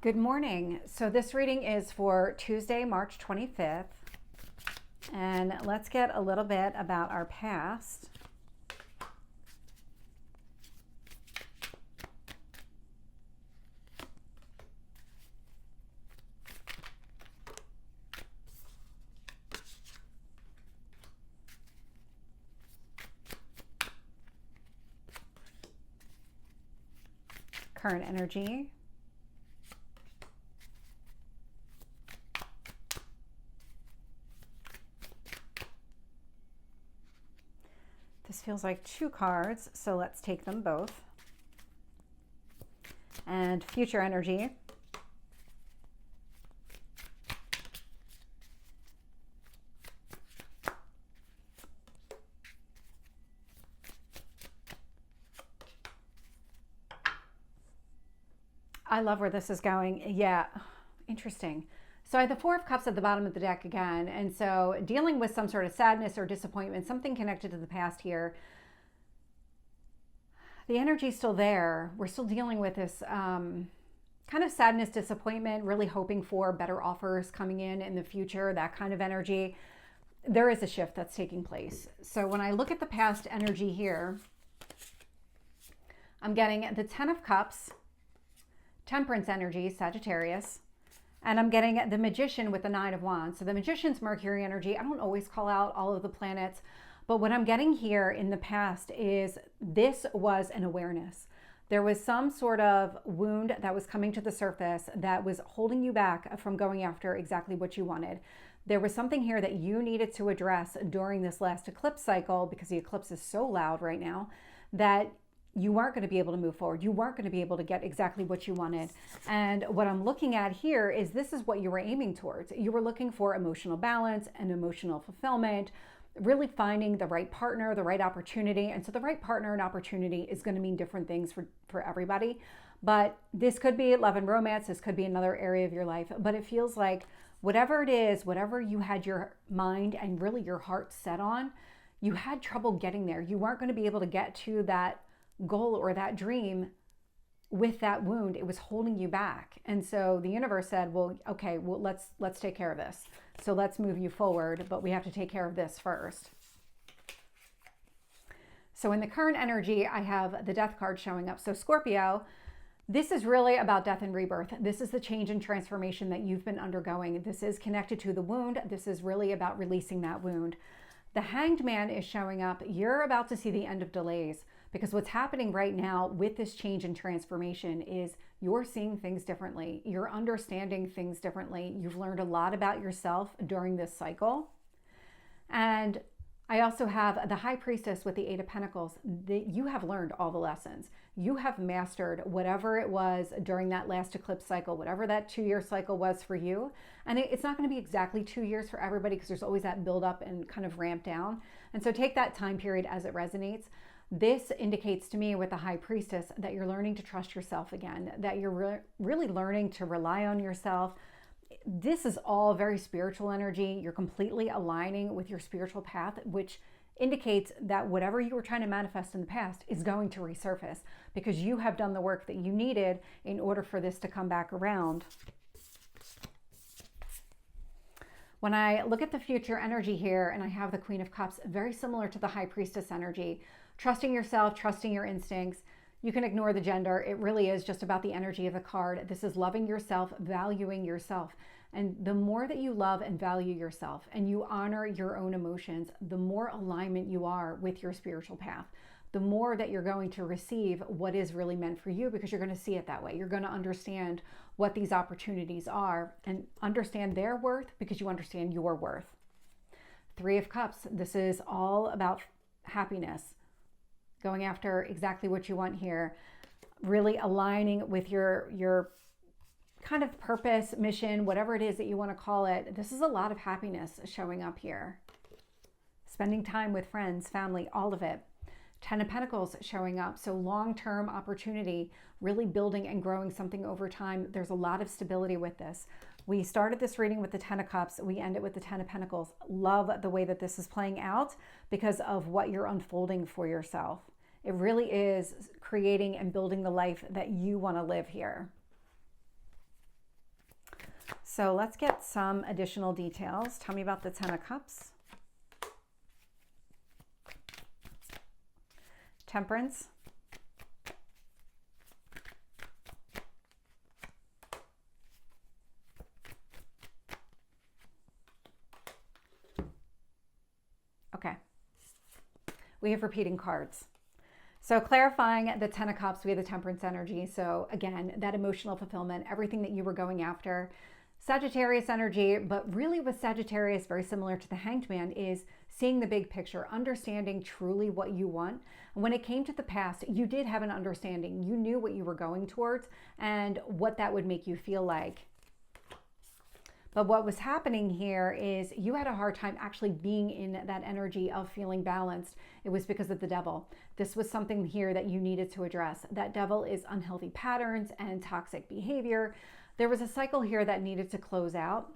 Good morning. So this reading is for Tuesday, March 25th. And let's get a little bit about our past. Current energy. This feels like two cards, so let's take them both. And future energy. I love where this is going. Yeah, interesting. So I have the Four of Cups at the bottom of the deck again. And so dealing with some sort of sadness or disappointment, something connected to the past here. The energy is still there. We're still dealing with this kind of sadness, disappointment, really hoping for better offers coming in the future, that kind of energy. There is a shift that's taking place. So when I look at the past energy here, I'm getting the Ten of Cups, Temperance energy, Sagittarius, and I'm getting the Magician with the Nine of Wands. So the Magician's Mercury energy. I don't always call out all of the planets, but what I'm getting here in the past is this was an awareness. There was some sort of wound that was coming to the surface that was holding you back from going after exactly what you wanted. There was something here that you needed to address during this last eclipse cycle, because the eclipse is so loud right now that you weren't going to be able to move forward. You weren't going to be able to get exactly what you wanted. And what I'm looking at here is this is what you were aiming towards. You were looking for emotional balance and emotional fulfillment, really finding the right partner, the right opportunity. And so the right partner and opportunity is going to mean different things for everybody. But this could be love and romance. This could be another area of your life. But it feels like whatever it is, whatever you had your mind and really your heart set on, you had trouble getting there. You weren't going to be able to get to that goal or that dream with that wound. It was holding you back. And so the universe said, well, okay, well, let's take care of this. So let's move you forward, but we have to take care of this first. So in the current energy, I have the Death card showing up. So Scorpio, this is really about death and rebirth. This is the change and transformation that you've been undergoing. This is connected to the wound. This is really about releasing that wound. The Hanged Man is showing up. You're about to see the end of delays, because what's happening right now with this change and transformation is you're seeing things differently. You're understanding things differently. You've learned a lot about yourself during this cycle. And I also have the High Priestess with the Eight of Pentacles. You have learned all the lessons. You have mastered whatever it was during that last eclipse cycle, whatever that 2-year cycle was for you. And it's not going to be exactly 2 years for everybody, because there's always that build up and kind of ramp down. And so take that time period as it resonates. This indicates to me with the High Priestess that you're learning to trust yourself again, that you're really learning to rely on yourself. This is all very spiritual energy. You're completely aligning with your spiritual path, which indicates that whatever you were trying to manifest in the past is going to resurface, because you have done the work that you needed in order for this to come back around. When I look at the future energy here, and I have the Queen of Cups, very similar to the High Priestess energy, trusting yourself, trusting your instincts. You can ignore the gender. It really is just about the energy of the card. This is loving yourself, valuing yourself. And the more that you love and value yourself and you honor your own emotions, the more alignment you are with your spiritual path, the more that you're going to receive what is really meant for you, because you're going to see it that way. You're going to understand what these opportunities are and understand their worth, because you understand your worth. Three of Cups. This is all about happiness. Going after exactly what you want here, really aligning with your kind of purpose, mission, whatever it is that you want to call it. This is a lot of happiness showing up here. Spending time with friends, family, all of it. Ten of Pentacles showing up. So long-term opportunity, really building and growing something over time. There's a lot of stability with this. We started this reading with the Ten of Cups. We end it with the Ten of Pentacles. Love the way that this is playing out because of what you're unfolding for yourself. It really is creating and building the life that you want to live here. So let's get some additional details. Tell me about the Ten of Cups. Temperance. Okay. We have repeating cards. So clarifying the Ten of Cups, we have the Temperance energy. So again, that emotional fulfillment, everything that you were going after. Sagittarius energy, but really with Sagittarius, very similar to the Hanged Man, is seeing the big picture, understanding truly what you want. And when it came to the past, you did have an understanding. You knew what you were going towards and what that would make you feel like. But what was happening here is you had a hard time actually being in that energy of feeling balanced. It was because of the devil. This was something here that you needed to address. That devil is unhealthy patterns and toxic behavior. There was a cycle here that needed to close out.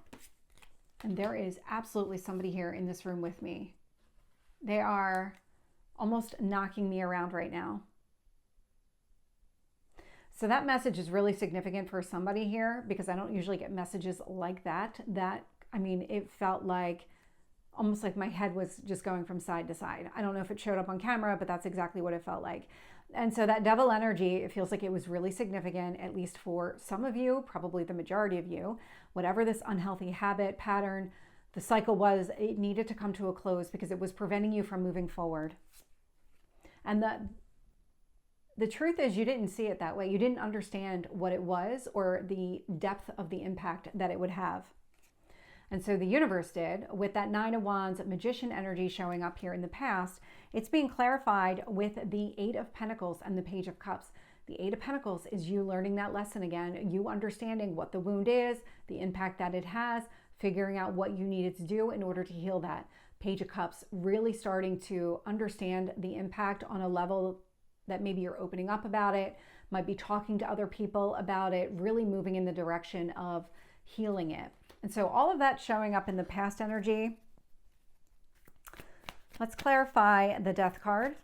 And there is absolutely somebody here in this room with me. They are almost knocking me around right now. So that message is really significant for somebody here because I don't usually get messages like that. I mean, it felt like almost like my head was just going from side to side. I don't know if it showed up on camera, but that's exactly what it felt like. And so that devil energy, it feels like it was really significant, at least for some of you, probably the majority of you. Whatever this unhealthy habit, pattern, the cycle was, it needed to come to a close because it was preventing you from moving forward. And the truth is you didn't see it that way. You didn't understand what it was or the depth of the impact that it would have. And so the universe did. With that Nine of Wands, Magician energy showing up here in the past, it's being clarified with the Eight of Pentacles and the Page of Cups. The Eight of Pentacles is you learning that lesson again, you understanding what the wound is, the impact that it has, figuring out what you needed to do in order to heal that. Page of Cups, really starting to understand the impact on a level that maybe you're opening up about it, might be talking to other people about it, really moving in the direction of healing it. And so all of that showing up in the past energy. Let's clarify the Death card.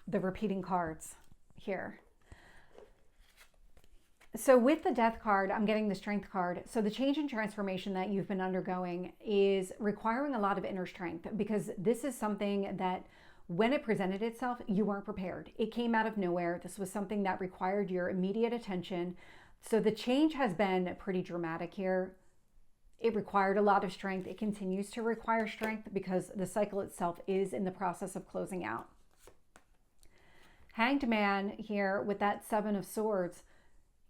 The repeating cards here. So with the Death card, I'm getting the Strength card. So the change and transformation that you've been undergoing is requiring a lot of inner strength because this is something that when it presented itself, you weren't prepared. It came out of nowhere. This was something that required your immediate attention. So the change has been pretty dramatic here. It required a lot of strength. It continues to require strength because the cycle itself is in the process of closing out. Hanged Man here with that Seven of Swords,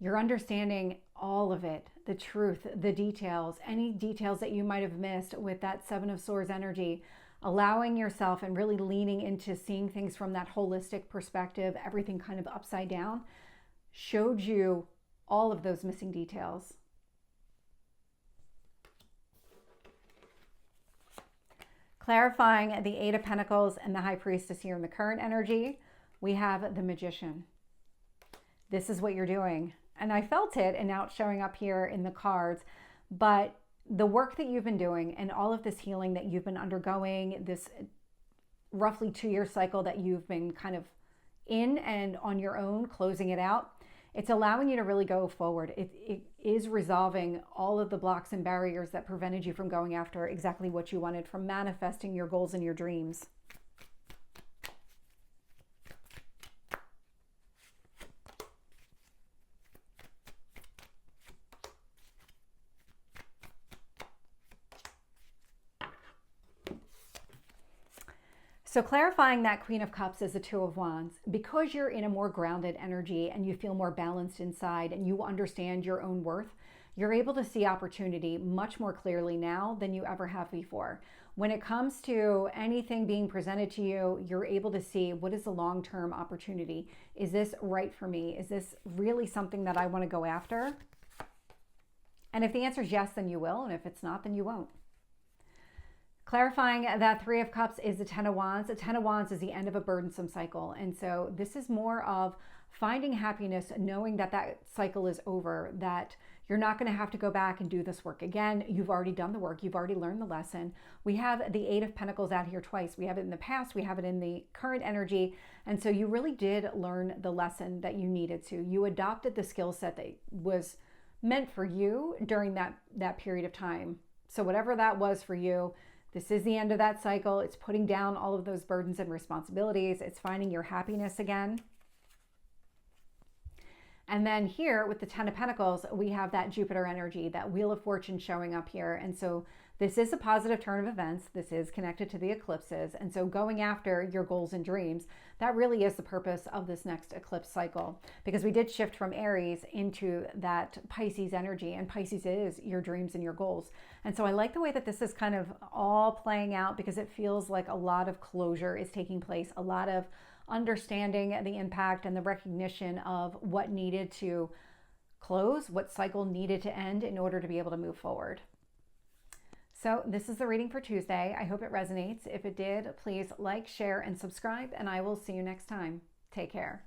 you're understanding all of it, the truth, the details, any details that you might have missed with that Seven of Swords energy, allowing yourself and really leaning into seeing things from that holistic perspective, everything kind of upside down, showed you all of those missing details. Clarifying the Eight of Pentacles and the High Priestess here in the current energy, we have the Magician. This is what you're doing. And I felt it, and now it's showing up here in the cards. But the work that you've been doing and all of this healing that you've been undergoing, this roughly 2-year cycle that you've been kind of in and on your own, closing it out, it's allowing you to really go forward. It is resolving all of the blocks and barriers that prevented you from going after exactly what you wanted, from manifesting your goals and your dreams. So clarifying that Queen of Cups as the Two of Wands, because you're in a more grounded energy and you feel more balanced inside and you understand your own worth, you're able to see opportunity much more clearly now than you ever have before. When it comes to anything being presented to you, you're able to see what is the long-term opportunity. Is this right for me? Is this really something that I want to go after? And if the answer is yes, then you will. And if it's not, then you won't. Clarifying that Three of Cups is the Ten of Wands. The Ten of Wands is the end of a burdensome cycle. And so this is more of finding happiness, knowing that that cycle is over, that you're not going to have to go back and do this work again. You've already done the work. You've already learned the lesson. We have the Eight of Pentacles out here twice. We have it in the past. We have it in the current energy. And so you really did learn the lesson that you needed to. You adopted the skill set that was meant for you during that period of time. So whatever that was for you, this is the end of that cycle. It's putting down all of those burdens and responsibilities. It's finding your happiness again. And then here with the Ten of Pentacles, we have that Jupiter energy, that Wheel of Fortune showing up here. And so this is a positive turn of events. This is connected to the eclipses. And so going after your goals and dreams, that really is the purpose of this next eclipse cycle, because we did shift from Aries into that Pisces energy, and Pisces is your dreams and your goals. And so I like the way that this is kind of all playing out, because it feels like a lot of closure is taking place, a lot of understanding the impact and the recognition of what needed to close, what cycle needed to end in order to be able to move forward. So this is the reading for Tuesday. I hope it resonates. If it did, please like, share, and subscribe, and I will see you next time. Take care.